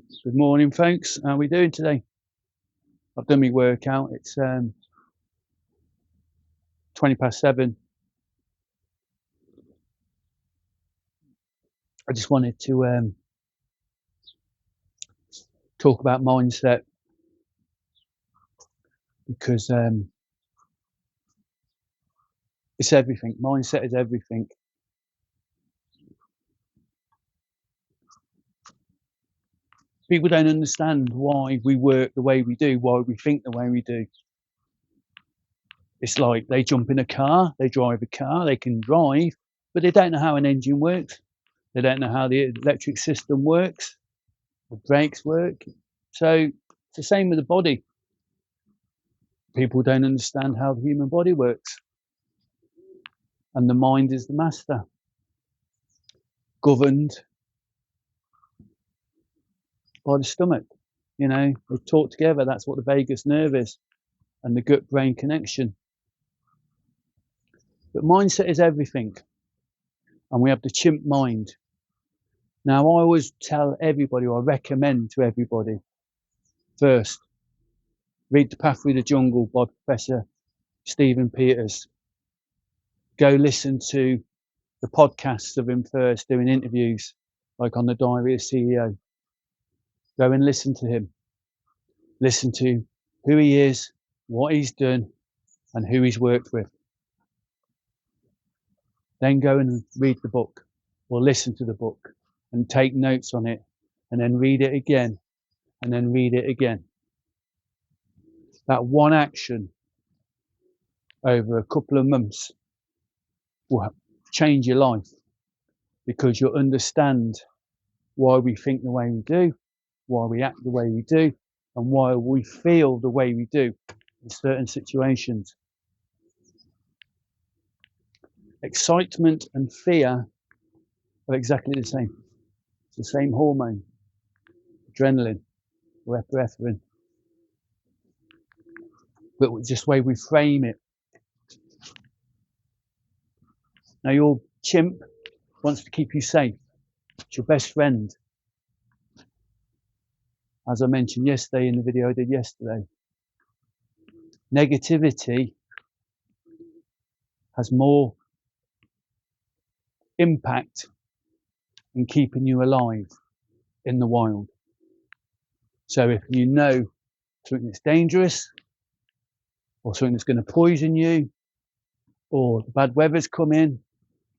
Good morning, folks. How are we doing today? I've done my workout. It's 7:20. I just wanted to talk about mindset because it's everything. Mindset is everything. People don't understand why we work the way we do, why we think the way we do. It's like they jump in a car, they drive a car, they can drive, but they don't know how an engine works. They don't know how the electric system works, the brakes work. So it's the same with the body. People don't understand how the human body works. And the mind is the master, governed by the stomach. You know, they talk together. That's what the vagus nerve is, and the gut brain connection. But mindset is everything. And we have the chimp mind. Now, I always tell everybody, or I recommend to everybody, first, read The Path Through the Jungle by Professor Stephen Peters. Go listen to the podcasts of him first, doing interviews, like on the Diary of a CEO. Go and listen to him. Listen to who he is, what he's done, and who he's worked with. Then go and read the book or listen to the book and take notes on it, and then read it again, and then read it again. That one action over a couple of months will change your life, because you'll understand why we think the way we do, why we act the way we do, and why we feel the way we do in certain situations. Excitement and fear are exactly the same. It's the same hormone, adrenaline or epinephrine, but just the way we frame it. Now, your chimp wants to keep you safe. It's your best friend. As I mentioned yesterday in the video I did yesterday, negativity has more impact in keeping you alive in the wild. So if you know something that's dangerous, or something that's going to poison you, or the bad weather's come in,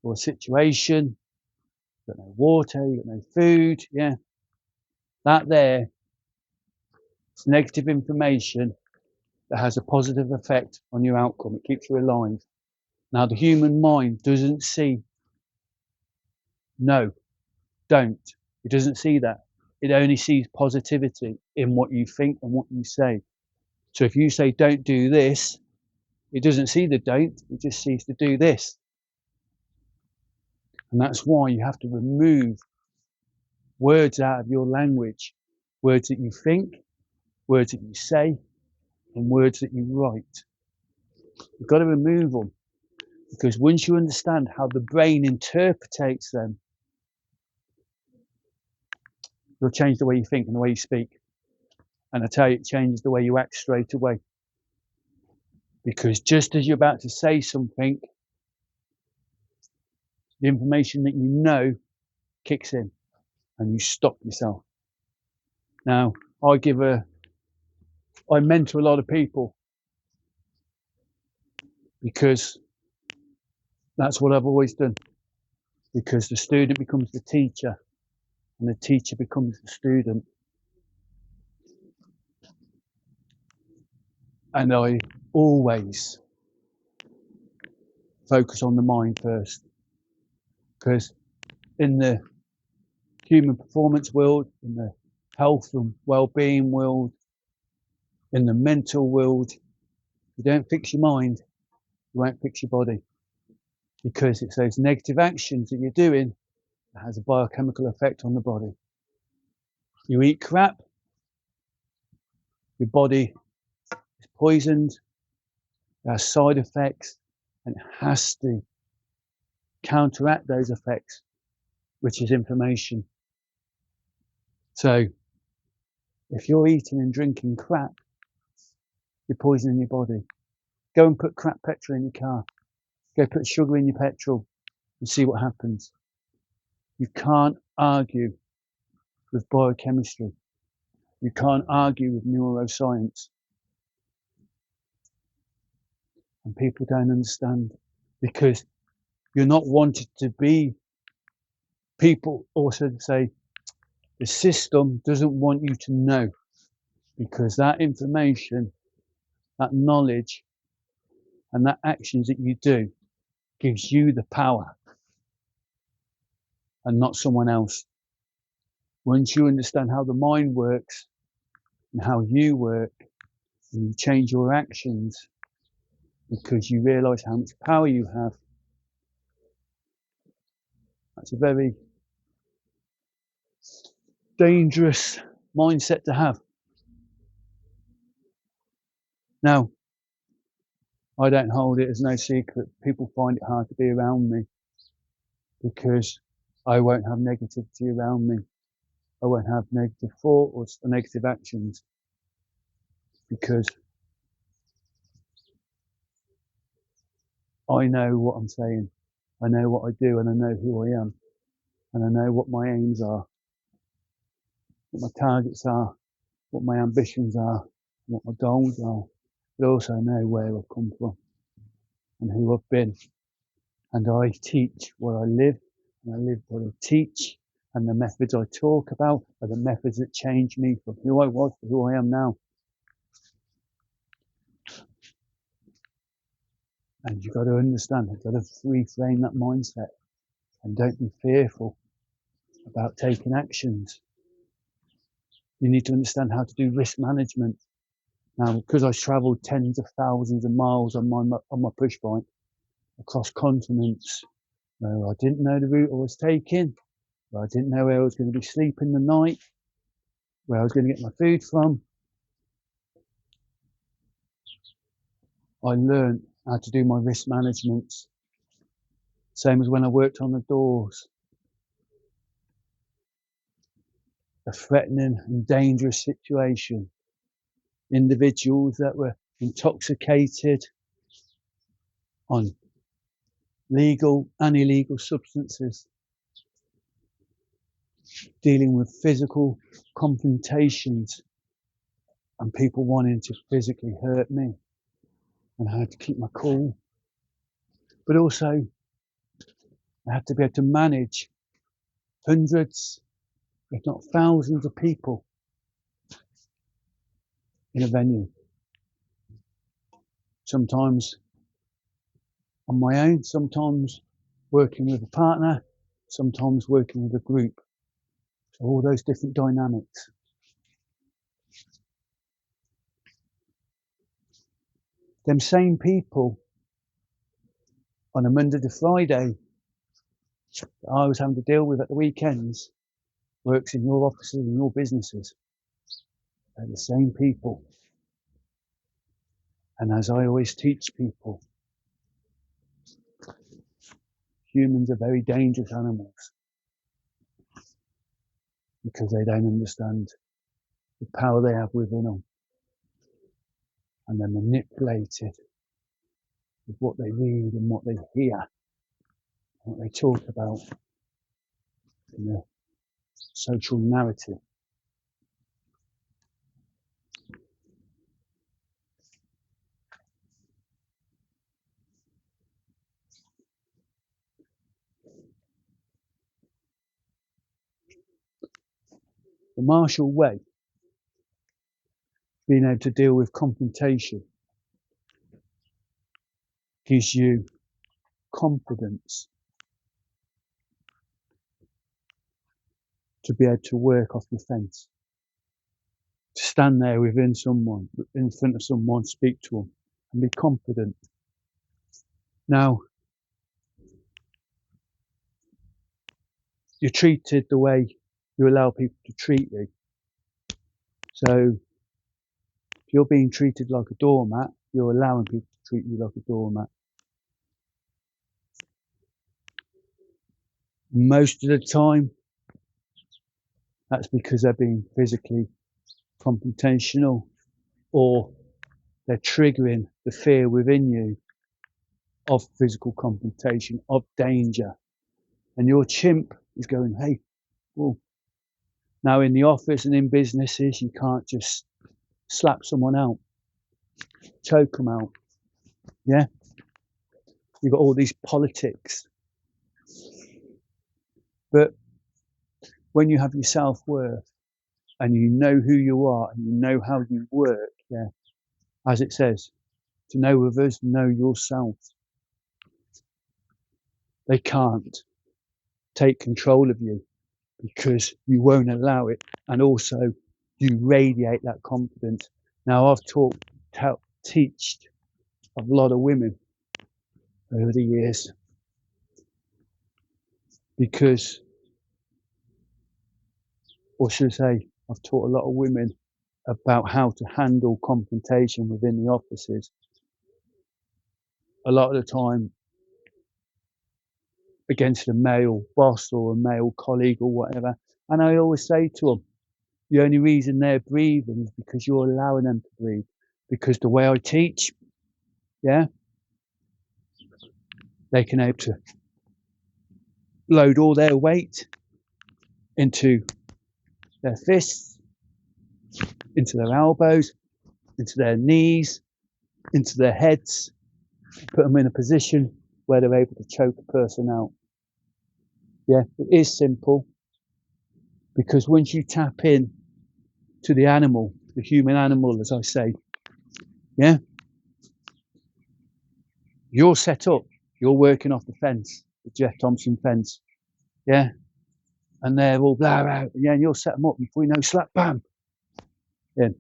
or a situation, you've got no water, you've got no food, that there is negative information that has a positive effect on your outcome. It keeps you alive. Now, the human mind doesn't see no, don't. It doesn't see that. It only sees positivity in what you think and what you say. So if you say, don't do this, it doesn't see the don't, it just sees to do this. And that's why you have to remove words out of your language, words that you think, words that you say, and words that you write. You've got to remove them, because once you understand how the brain interprets them, you'll change the way you think and the way you speak. And I tell you, it changes the way you act straight away. Because just as you're about to say something, the information that you know kicks in and you stop yourself. Now, I mentor a lot of people because that's what I've always done. Because the student becomes the teacher and the teacher becomes the student. And I always focus on the mind first, because in the human performance world, in the health and well-being world, in the mental world, you don't fix your mind, you won't fix your body, because it's those negative actions that you're doing that has a biochemical effect on the body. You eat crap, your body is poisoned, there are side effects, and it has to counteract those effects, which is inflammation. So If you're eating and drinking crap, you're poisoning your body. Go and put crap petrol in your car. Go put sugar in your petrol and see what happens. You can't argue with biochemistry. You can't argue with neuroscience. And people don't understand because you're not wanted to be. People also say the system doesn't want you to know because that information, that knowledge, and that actions that you do gives you the power and not someone else. Once you understand how the mind works and how you work, and you change your actions because you realize how much power you have, that's a very dangerous mindset to have. Now, I don't hold it as no secret. People find it hard to be around me because I won't have negativity around me. I won't have negative thoughts or negative actions because I know what I'm saying. I know what I do and I know who I am and I know what my aims are, what my targets are, what my ambitions are, what my goals are. But I also know where I've come from and who I've been. And I teach what I live and I live what I teach. And the methods I talk about are the methods that change me from who I was to who I am now. And you've got to understand, you've got to reframe that mindset and don't be fearful about taking actions. You need to understand how to do risk management. Now, because I travelled tens of thousands of miles on my push bike across continents, where I didn't know the route I was taking, where I didn't know where I was going to be sleeping the night, where I was going to get my food from, I learned how to do my risk management. Same as when I worked on the doors. A threatening and dangerous situation. Individuals that were intoxicated on legal and illegal substances. Dealing with physical confrontations and people wanting to physically hurt me. And I had to keep my cool. But also, I had to be able to manage hundreds, if not thousands of people in a venue. Sometimes on my own, sometimes working with a partner, sometimes working with a group. So all those different dynamics. Them same people on a Monday to Friday that I was having to deal with at the weekends works in your offices and your businesses. They're the same people. And as I always teach people, humans are very dangerous animals because they don't understand the power they have within them. And they're manipulated with what they read and what they hear, what they talk about in the social narrative. The martial way, being able to deal with confrontation, gives you confidence to be able to work off the fence, to stand there within someone, in front of someone, speak to them, and be confident. Now, you're treated the way you allow people to treat you. So, if you're being treated like a doormat, you're allowing people to treat you like a doormat. Most of the time, that's because they're being physically confrontational, or they're triggering the fear within you of physical confrontation, of danger. And your chimp is going, hey, well, now in the office and in businesses, you can't just slap someone out, choke them out. Yeah. You've got all these politics. But when you have your self-worth and you know who you are and you know how you work, yeah, as it says, to know others, know yourself. They can't take control of you because you won't allow it, and also you radiate that confidence. Now, I've taught a lot of women over the years because, or should I say, I've taught a lot of women about how to handle confrontation within the offices. A lot of the time against a male boss or a male colleague or whatever. And I always say to them, the only reason they're breathing is because you're allowing them to breathe. Because the way I teach, yeah, they can able to load all their weight into their fists, into their elbows, into their knees, into their heads, put them in a position where they're able to choke a person out. Yeah, it is simple, because once you tap in to the animal, the human animal, as I say, yeah, you're set up, you're working off the fence, the Jeff Thompson fence, yeah, and they're all blah, blah, yeah, and you'll set them up before you know, slap, bam, in.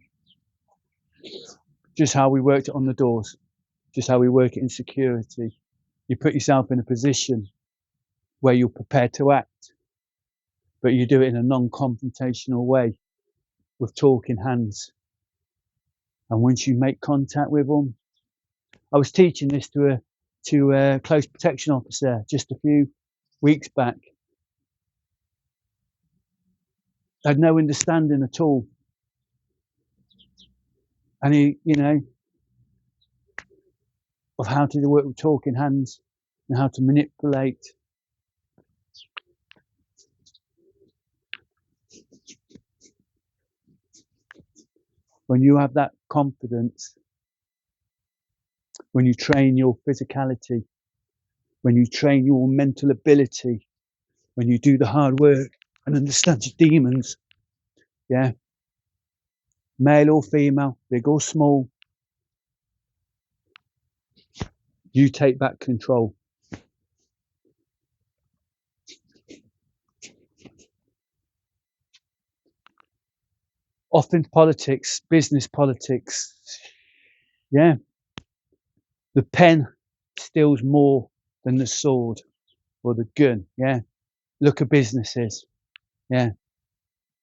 Just how we worked it on the doors, just how we work it in security. You put yourself in a position where you're prepared to act, but you do it in a non-confrontational way with talking hands. And once you make contact with them, I was teaching this to a close protection officer just a few weeks back. I had no understanding at all. And he, of how to work with talking hands and how to manipulate. When you have that confidence, when you train your physicality, when you train your mental ability, when you do the hard work and understand your demons, yeah, male or female, big or small, you take back control. Often politics, business politics, yeah, the pen steals more than the sword or the gun, yeah. Look at businesses, yeah,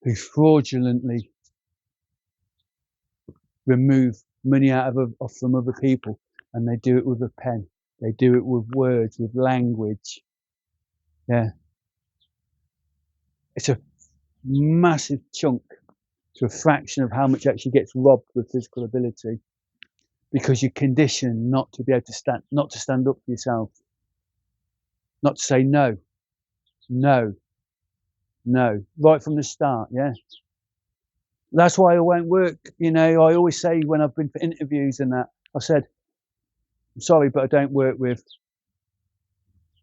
who fraudulently remove money out of from other people, and they do it with a pen. They do it with words, with language. Yeah, it's a massive chunk to a fraction of how much actually gets robbed with physical ability, because you're conditioned not to be able to stand up for yourself, not to say no, no, no, right from the start. Yeah, that's why I won't work. I always say when I've been for interviews and that, I said, I'm sorry, but I don't work with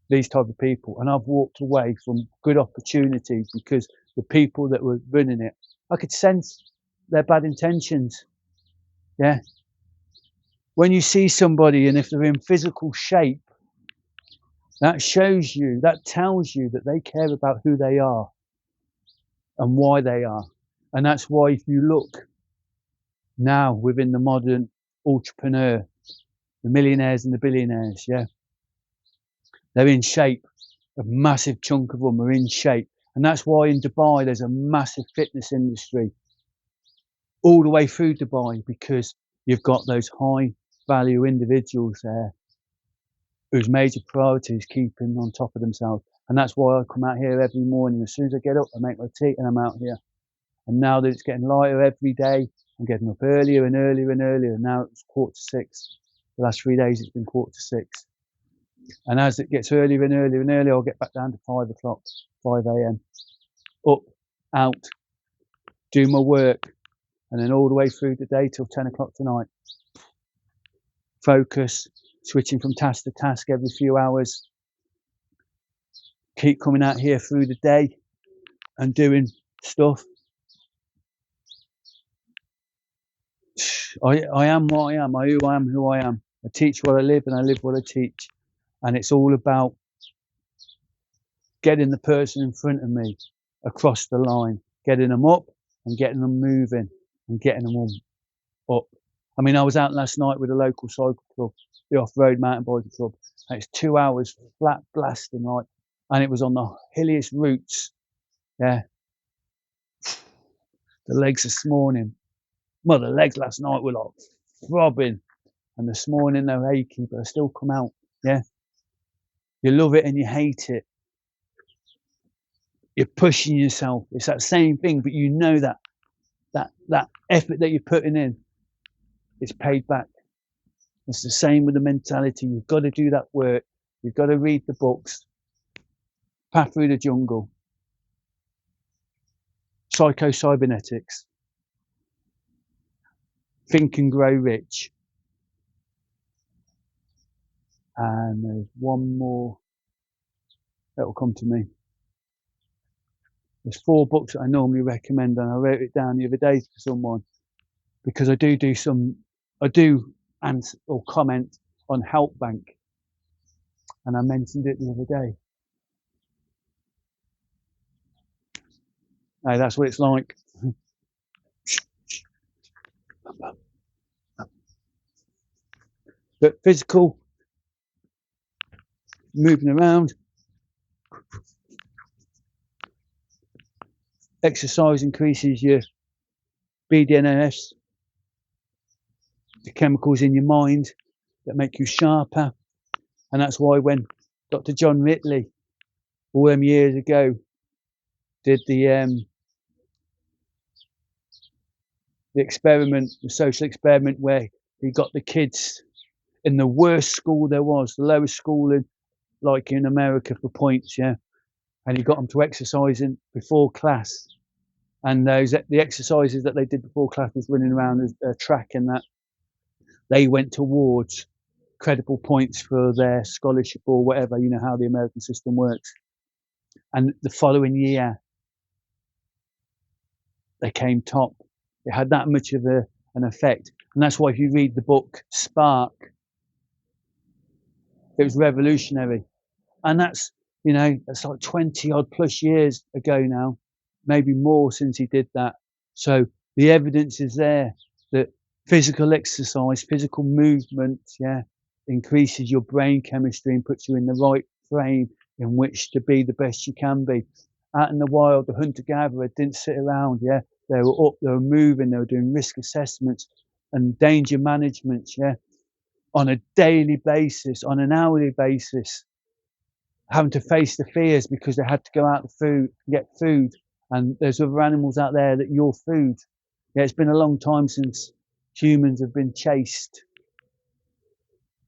these type of people. And I've walked away from good opportunities because the people that were running it, I could sense their bad intentions. Yeah. When you see somebody and if they're in physical shape, that shows you, that tells you that they care about who they are and why they are. And that's why if you look now within the modern entrepreneur, the millionaires and the billionaires, yeah, they're in shape. A massive chunk of them are in shape. And that's why in Dubai, there's a massive fitness industry all the way through Dubai, because you've got those high value individuals there whose major priority is keeping on top of themselves. And that's why I come out here every morning. As soon as I get up, I make my tea and I'm out here. And now that it's getting lighter every day, I'm getting up earlier and earlier and earlier. And now it's 5:45. The last 3 days it's been 5:45. And as it gets earlier and earlier and earlier, I'll get back down to 5 o'clock, 5 a.m. Up, out, do my work, and then all the way through the day till 10 o'clock tonight. Focus, switching from task to task every few hours. Keep coming out here through the day and doing stuff. I am what I am. I am who I am. I teach what I live and I live what I teach. And it's all about getting the person in front of me across the line, getting them up and getting them moving and getting them up. I mean, I was out last night with a local cycle club, the off-road mountain biking club, and it's 2 hours flat blasting, right? And it was on the hilliest routes. Yeah. The legs this morning, well, the legs last night were like throbbing, and this morning they're achy, but I still come out. Yeah. You love it and you hate it. You're pushing yourself. It's that same thing, but you know that effort that you're putting in is paid back. It's the same with the mentality. You've got to do that work. You've got to read the books. Path Through the Jungle. Psycho-Cybernetics. Think and Grow Rich. And there's one more that will come to me. There's 4 books that I normally recommend, and I wrote it down the other day for someone because I do answer or comment on Help Bank, and I mentioned it the other day. Hey, that's what it's like. But physical, moving around, exercise increases your BDNF, the chemicals in your mind that make you sharper. And that's why when Dr. John Ridley, all them years ago, did the experiment, the social experiment, where he got the kids in the worst school there was, the lowest school in, like in America, for points, yeah, and he got them to exercising before class, and the exercises that they did before class was running around a track, and that they went towards credible points for their scholarship or whatever. You know how the American system works. And the following year, they came top. It had that much of an effect, and that's why if you read the book Spark, it was revolutionary. And that's like 20 odd plus years ago now, maybe more since he did that. So the evidence is there that physical exercise, physical movement, yeah, increases your brain chemistry and puts you in the right frame in which to be the best you can be. Out in the wild, the hunter-gatherer didn't sit around, yeah. They were up, they were moving, they were doing risk assessments and danger management, yeah, on a daily basis, on an hourly basis, having to face the fears because they had to go out to get food, and there's other animals out there that you're food. Yeah, it's been a long time since humans have been chased,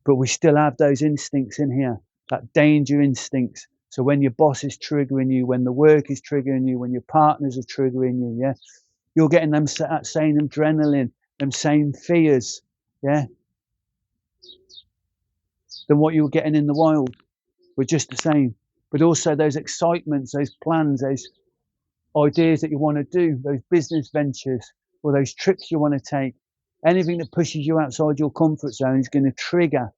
but we still have those instincts in here, that danger instincts. So when your boss is triggering you, when the work is triggering you, when your partners are triggering you, yeah, you're getting them same adrenaline, them same fears, yeah, than what you were getting in the wild. We're just the same. But also those excitements, those plans, those ideas that you want to do, those business ventures, or those trips you want to take, anything that pushes you outside your comfort zone is going to trigger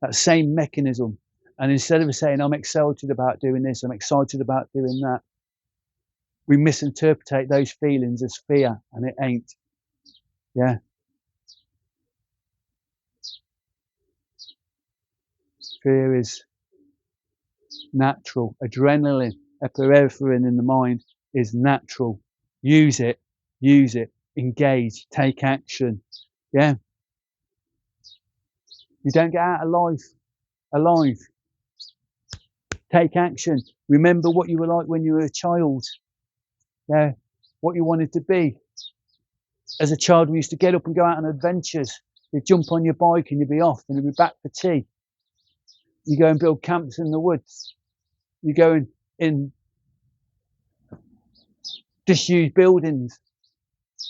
that same mechanism. And instead of saying, I'm excited about doing this, I'm excited about doing that, we misinterpret those feelings as fear, and it ain't. Yeah. Fear is natural. Adrenaline, epinephrine in the mind is natural. Use it, engage, take action. Yeah. You don't get out of life alive. Take action. Remember what you were like when you were a child. Yeah. what you wanted to be. As a child, we used to get up and go out on adventures. You'd jump on your bike and you'd be off and you'd be back for tea. You go and build camps in the woods. You go in disused buildings.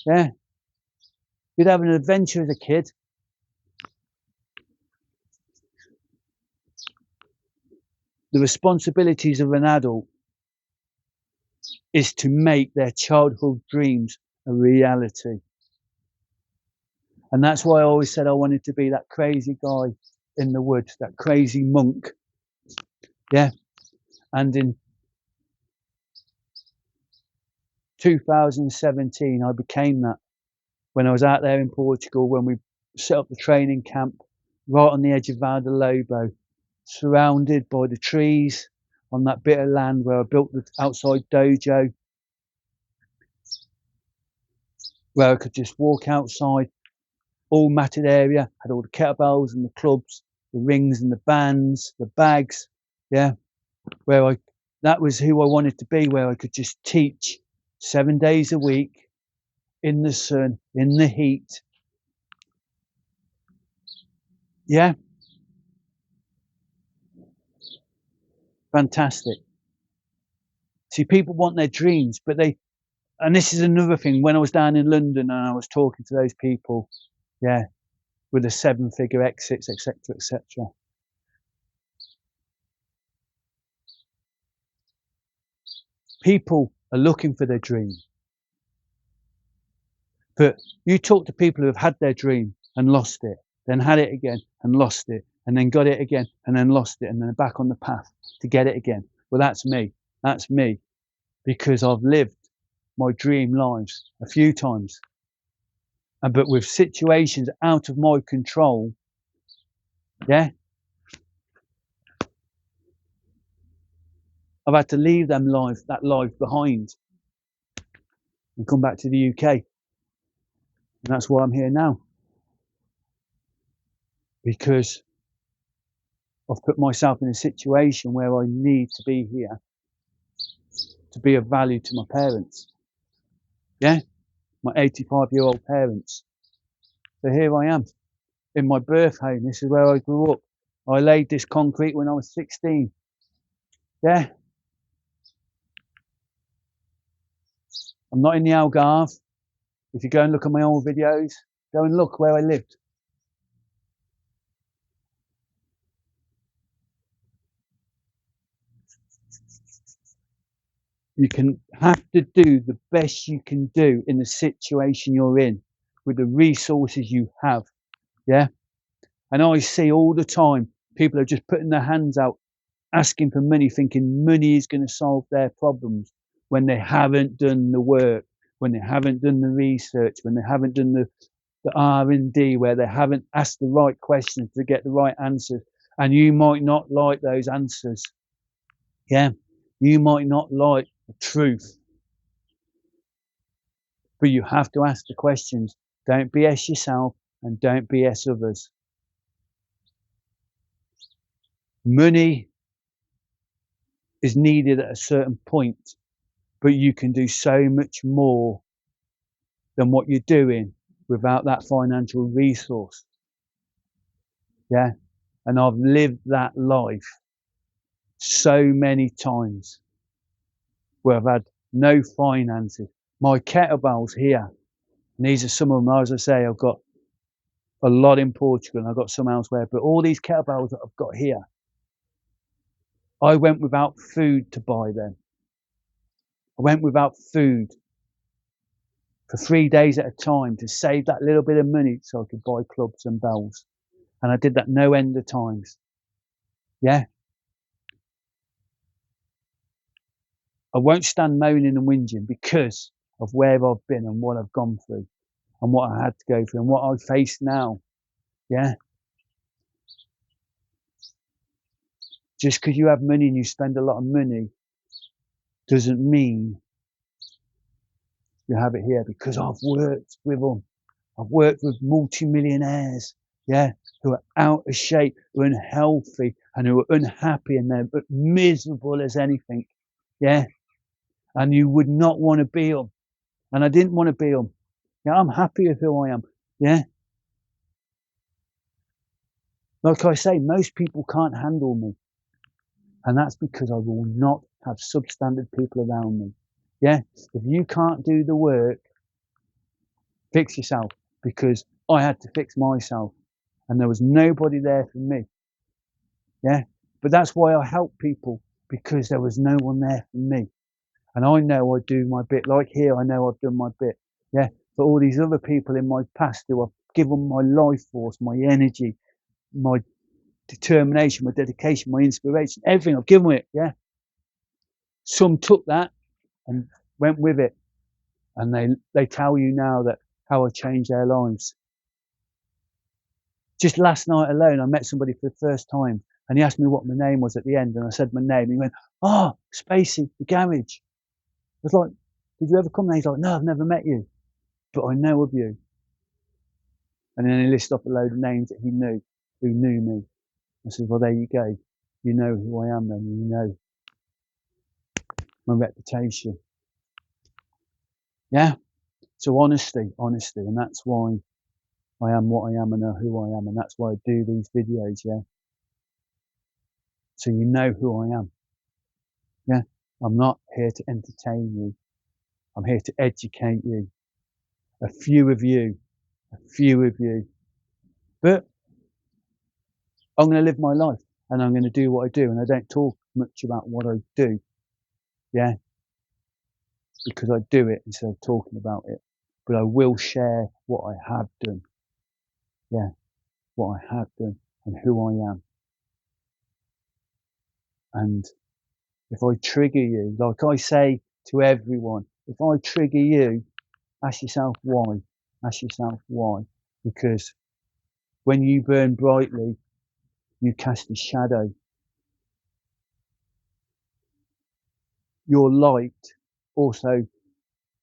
Yeah. You'd have an adventure as a kid. The responsibilities of an adult is to make their childhood dreams a reality. And that's why I always said I wanted to be that crazy guy in the woods, that crazy monk. Yeah. And in 2017, I became that when I was out there in Portugal, when we set up the training camp right on the edge of Lobo, surrounded by the trees on that bit of land where I built the outside dojo, where I could just walk outside, all matted area, had all the kettlebells and the clubs, the rings and the bands, the bags, yeah, that was who I wanted to be, where I could just teach 7 days a week in the sun, in the heat. Yeah. Fantastic. See, people want their dreams, but and this is another thing, when I was down in London and I was talking to those people, yeah, with the 7-figure exits, etc., etc. People are looking for their dream. But you talk to people who have had their dream and lost it, then had it again and lost it, and then got it again and then lost it, and then back on the path to get it again. Well, that's me. That's me. Because I've lived my dream lives a few times. But with situations out of my control, yeah, I've had to leave that life behind and come back to the UK. And that's why I'm here now. Because I've put myself in a situation where I need to be here to be of value to my parents. Yeah, my 85-year-old parents. So here I am in my birth home. This is where I grew up. I laid this concrete when I was 16. Yeah. I'm not in the Algarve. If you go and look at my old videos, go and look where I lived. You can have to do the best you can do in the situation you're in with the resources you have. Yeah. And I see all the time people are just putting their hands out, asking for money, thinking money is going to solve their problems when they haven't done the work, when they haven't done the research, when they haven't done the R&D, where they haven't asked the right questions to get the right answers. And you might not like those answers. Yeah. You might not like the truth. But you have to ask the questions. Don't BS yourself and don't BS others. Money is needed at a certain point, but you can do so much more than what you're doing without that financial resource. Yeah. And I've lived that life so many times where I've had no finances. My kettlebells here, and these are some of them, as I say, I've got a lot in Portugal and I've got some elsewhere, but all these kettlebells that I've got here, I went without food to buy them. I went without food for 3 days at a time to save that little bit of money so I could buy clubs and bells. And I did that no end of times. Yeah. I won't stand moaning and whinging because of where I've been and what I've gone through and what I had to go through and what I face now. Yeah. Just because you have money and you spend a lot of money doesn't mean you have it here, because I've worked with them. I've worked with multi-millionaires, yeah, who are out of shape, who are unhealthy, and who are unhappy, and they're miserable as anything, yeah. And you would not want to be them. and I didn't want to be them. Yeah, I'm happy with who I am. Yeah. Like I say, most people can't handle me. And that's because I will not have substandard people around me. Yeah. If you can't do the work, fix yourself, because I had to fix myself and there was nobody there for me. Yeah. But that's why I help people, because there was no one there for me. And I know I do my bit. Like here, I know I've done my bit. Yeah. For all these other people in my past who I've given my life force, my energy, my determination, my dedication, my inspiration, everything I've given it. Yeah. Some took that and went with it. And they tell you now that how I changed their lives. Just last night alone, I met somebody for the first time and he asked me what my name was at the end. And I said my name. And he went, "Oh, Spacey, the garage." I was like, "Did you ever come there?" He's like, "No, I've never met you, but I know of you." And then he listed off a load of names that he knew, who knew me. I said, "Well, there you go. You know who I am then. You know my reputation." Yeah. So honesty. And that's why I am what I am and who I am. And that's why I do these videos. Yeah. So you know who I am. Yeah. I'm not here to entertain you. I'm here to educate you. A few of you. But I'm going to live my life and I'm going to do what I do. And I don't talk much about what I do. Yeah. Because I do it instead of talking about it. But I will share what I have done. Yeah. What I have done and who I am. And if I trigger you, like I say to everyone, if I trigger you, ask yourself why. Ask yourself why. Because when you burn brightly, you cast a shadow. Your light also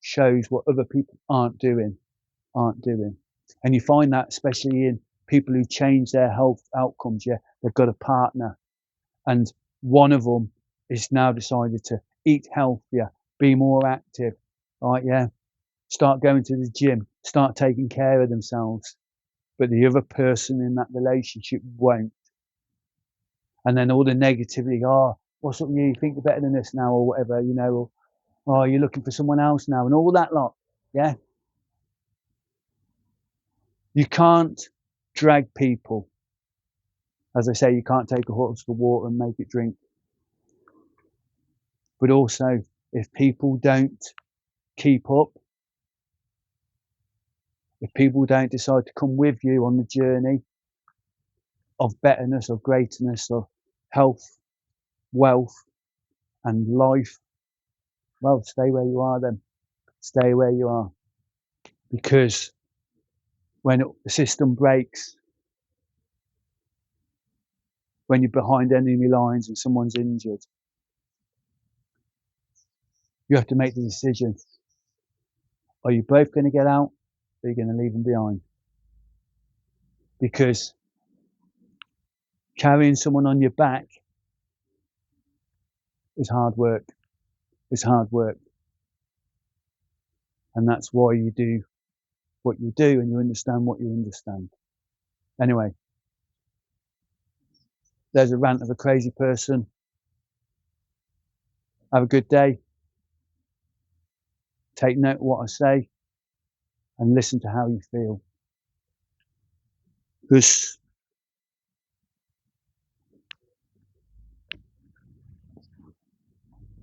shows what other people aren't doing. And you find that especially in people who change their health outcomes. Yeah, they've got a partner, and one of them is now decided to eat healthier, be more active. Right? Yeah, start going to the gym, start taking care of themselves. But the other person in that relationship won't. And then all the negativity, oh, what's up with you? You think you're better than this now, or whatever, or oh, you're looking for someone else now, and all that lot. Yeah. You can't drag people. As I say, you can't take a horse for water and make it drink. But also, if people don't keep up, if people don't decide to come with you on the journey of betterness, of greatness, of health, wealth, and life, well, stay where you are then. Stay where you are. Because when the system breaks, when you're behind enemy lines and someone's injured, you have to make the decision. Are you both going to get out, or are you going to leave them behind? Because carrying someone on your back is hard work. It's hard work. And that's why you do what you do and you understand what you understand. Anyway, there's a rant of a crazy person. Have a good day. Take note of what I say and listen to how you feel. Because